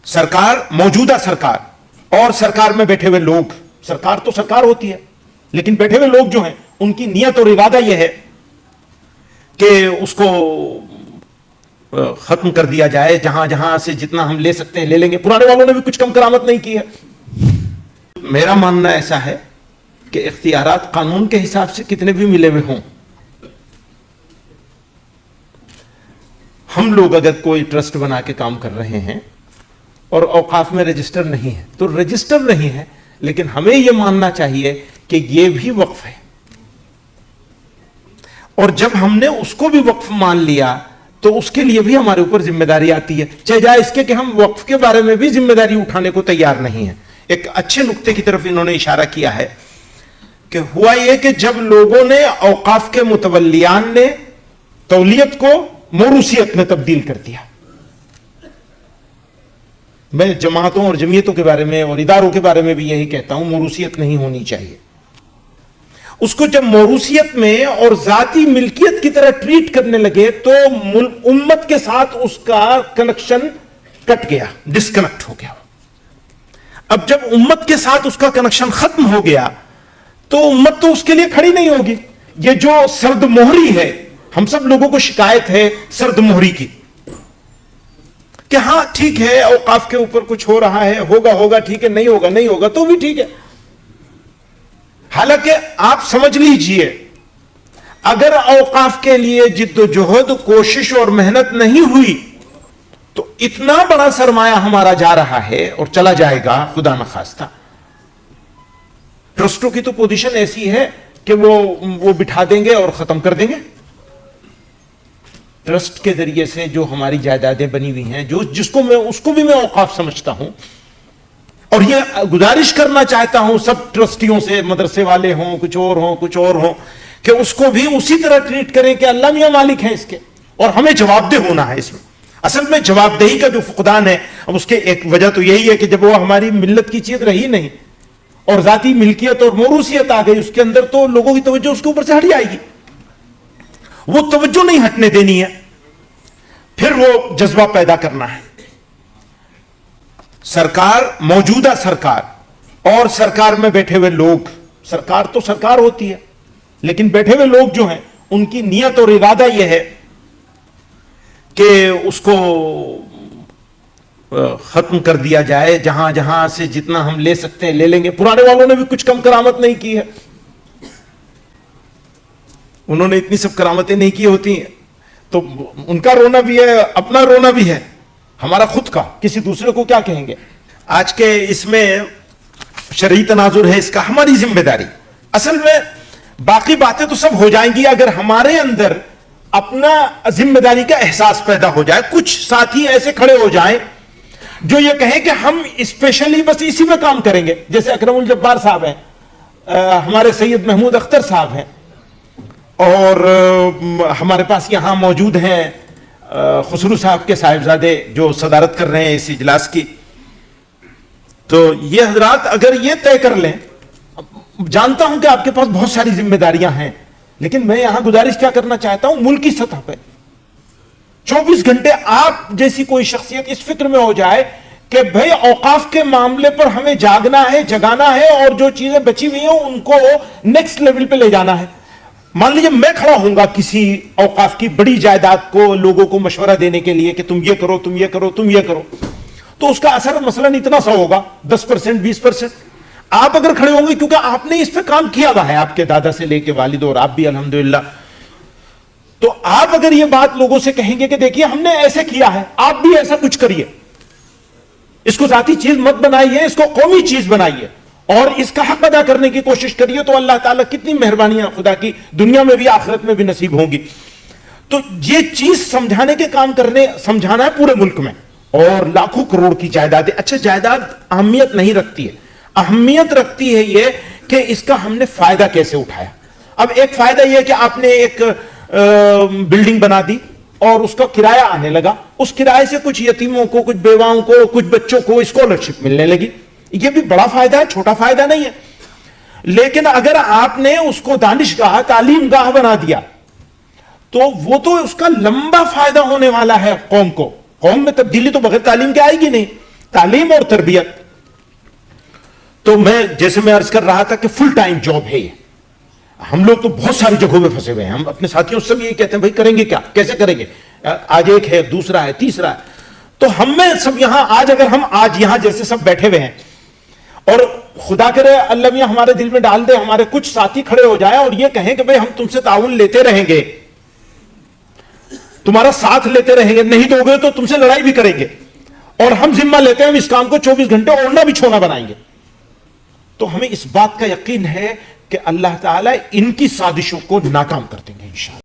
सरकार, मौजूदा सरकार और सरकार में बैठे हुए लोग, सरकार तो सरकार होती है, लेकिन बैठे हुए लोग जो हैं उनकी नियत और इरादा यह है कि उसको खत्म कर दिया जाए, जहां जहां से जितना हम ले सकते हैं ले लेंगे। पुराने वालों ने भी कुछ कम करामत नहीं की है। मेरा मानना ऐसा है कि इख्तियारात कानून के हिसाब से कितने भी मिले हुए हों, हम लोग अगर कोई ट्रस्ट बना के काम कर रहे हैं और औकाफ में रजिस्टर नहीं है तो रजिस्टर नहीं है, लेकिन हमें यह मानना चाहिए कि यह भी वक्फ है, और जब हमने उसको भी वक्फ मान लिया तो उसके लिए भी हमारे ऊपर जिम्मेदारी आती है, चाहे जाए इसके कि हम वक्फ के बारे में भी जिम्मेदारी उठाने को तैयार नहीं है। एक अच्छे नुक्ते की तरफ इन्होंने इशारा किया है कि हुआ यह कि जब लोगों ने औकाफ के मुतवल्लियान ने तौलियत को मोरूसियत में तब्दील कर दिया। मैं जमातों और जमीयतों के बारे में और इदारों के बारे में भी यही कहता हूं, मोरूसियत नहीं होनी चाहिए। उसको जब मोरूसियत में और जाती मिल्कियत की तरह ट्रीट करने लगे तो उम्मत के साथ उसका कनेक्शन कट गया, डिस्कनेक्ट हो गया। अब जब उम्मत के साथ उसका कनेक्शन खत्म हो गया तो उम्मत तो उसके लिए खड़ी नहीं होगी। ये जो सर्द मोहरी है, हम सब लोगों को शिकायत है सर्द मोहरी की कि हां ठीक है औकाफ के ऊपर कुछ हो रहा है, होगा होगा ठीक है, नहीं होगा नहीं होगा तो भी ठीक है। हालांकि आप समझ लीजिए, अगर औकाफ के लिए जिद्दोजहद, कोशिश और मेहनत नहीं हुई तो इतना बड़ा सरमाया हमारा जा रहा है और चला जाएगा खुदा न खास्ता। ट्रस्टों की तो पोजीशन ऐसी है कि वो बिठा देंगे और खत्म कर देंगे। ट्रस्ट के जरिए से जो हमारी जायदादें बनी हुई हैं, उसको भी मैं औकाफ समझता हूं, और ये गुजारिश करना चाहता हूं सब ट्रस्टियों से, मदरसे वाले हों, कुछ और हों, कि उसको भी उसी तरह ट्रीट करें कि अल्लाह मियां मालिक है इसके, और हमें जवाबदेह होना है इसमें। असल में जवाबदेही का जो फुकदान है, अब उसके एक वजह तो यही है कि जब वो हमारी मिल्लत की चीज रही नहीं और जाती मिल्कियत और मोरूसियत आ गई उसके अंदर, तो लोगों की तवज्जो उसके ऊपर से हट जाएगी। वो तवज्जो नहीं हटने देनी है, फिर वो जज्बा पैदा करना है। सरकार, मौजूदा सरकार और सरकार में बैठे हुए लोग, सरकार तो सरकार होती है, लेकिन बैठे हुए लोग जो हैं उनकी नियत और इरादा यह है कि उसको खत्म कर दिया जाए, जहां जहां से जितना हम ले सकते हैं ले लेंगे। पुराने वालों ने भी कुछ कम करामत नहीं की है, उन्होंने इतनी सब करामतें नहीं की होती हैं, तो उनका रोना भी है, अपना रोना भी है, हमारा खुद का, किसी दूसरे को क्या कहेंगे। आज के इसमें शरई तनाजुर है, इसका हमारी जिम्मेदारी। असल में बाकी बातें तो सब हो जाएंगी अगर हमारे अंदर अपना जिम्मेदारी का एहसास पैदा हो जाए। कुछ साथी ऐसे खड़े हो जाएं जो ये कहें कि हम स्पेशली बस इसी में काम करेंगे, जैसे अकरमुल जब्बार साहब हैं, हमारे सैयद महमूद अख्तर साहब हैं, और हमारे पास यहां मौजूद हैं खुसरू साहब के साहिबजादे जो सदारत कर रहे हैं इस इजलास की। तो ये हजरात अगर ये तय कर लें, जानता हूं कि आपके पास बहुत सारी जिम्मेदारियां हैं, लेकिन मैं यहां गुजारिश क्या करना चाहता हूं, मुल्क की सतह पर 24 घंटे आप जैसी कोई शख्सियत इस फिक्र में हो जाए कि भाई औकाफ के मामले पर हमें जागना है, जगाना है, और जो चीजें बची हुई हैं उनको नेक्स्ट लेवल पे ले जाना है। मान लीजिए मैं खड़ा होऊंगा किसी औकाफ की बड़ी जायदाद को लोगों को मशवरा देने के लिए कि तुम ये करो, तुम ये करो, तुम ये करो, तो उसका असर मसलन इतना सा होगा 10%, 20%। आप अगर खड़े होंगे क्योंकि आपने इस पे काम किया हुआ है, आपके दादा से लेके वालिद और आप भी अल्हम्दुलिल्लाह, तो आप अगर ये बात लोगों से कहेंगे कि देखिए हमने ऐसे किया है, आप भी ऐसा कुछ करिए, इसको जाती चीज मत बनाइए, इसको कौमी चीज बनाइए और इसका हक अदा करने की कोशिश करिए, तो अल्लाह ताला कितनी मेहरबानियां खुदा की दुनिया में भी आखिरत में भी नसीब होंगी। तो ये चीज समझाने के काम समझाना है पूरे मुल्क में, और लाखों करोड़ की जायदादें। अच्छा, जायदाद अहमियत नहीं रखती है, अहमियत रखती है ये कि इसका हमने फायदा कैसे उठाया। अब एक फायदा यह कि आपने एक बिल्डिंग बना दी और उसका किराया आने लगा, उस किराए से कुछ यतीमों को, कुछ बेवाओं को, कुछ बच्चों को स्कॉलरशिप मिलने लगी, ये भी बड़ा फायदा है, छोटा फायदा नहीं है। लेकिन अगर आपने उसको दानिशगाह, तालीम गाह बना दिया तो वो तो उसका लंबा फायदा होने वाला है कौम को। कौम में तब्दीली तो बगैर तालीम के आएगी नहीं। تعلیم اور تربیت تو میں جیسے میں عرض کر رہا تھا کہ فل ٹائم جاب ہے یہ. ہم لوگ تو بہت ساری جگہوں میں پھنسے ہوئے ہیں. ہم اپنے ساتھیوں سے بھی یہ کہتے ہیں بھائی کریں گے کیا, کیسے کریں گے, آج ایک ہے, دوسرا ہے, تیسرا ہے. تو ہم میں سب یہاں آج اگر ہم آج یہاں جیسے سب بیٹھے ہوئے ہیں اور خدا کرے اللہ میاں ہمارے دل میں ڈال دے, ہمارے کچھ ساتھی کھڑے ہو جائیں اور یہ کہیں کہ بھائی ہم تم سے تعاون لیتے رہیں گے, تمہارا ساتھ لیتے رہیں گے, نہیں دو گے تو تم سے لڑائی بھی کریں گے, اور ہم ذمہ لیتے ہیں ہم اس کام کو 24 گھنٹے اوڑھنا بچھونا بنائیں گے, تو ہمیں اس بات کا یقین ہے کہ اللہ تعالیٰ ان کی سازشوں کو ناکام کر دیں گے انشاءاللہ.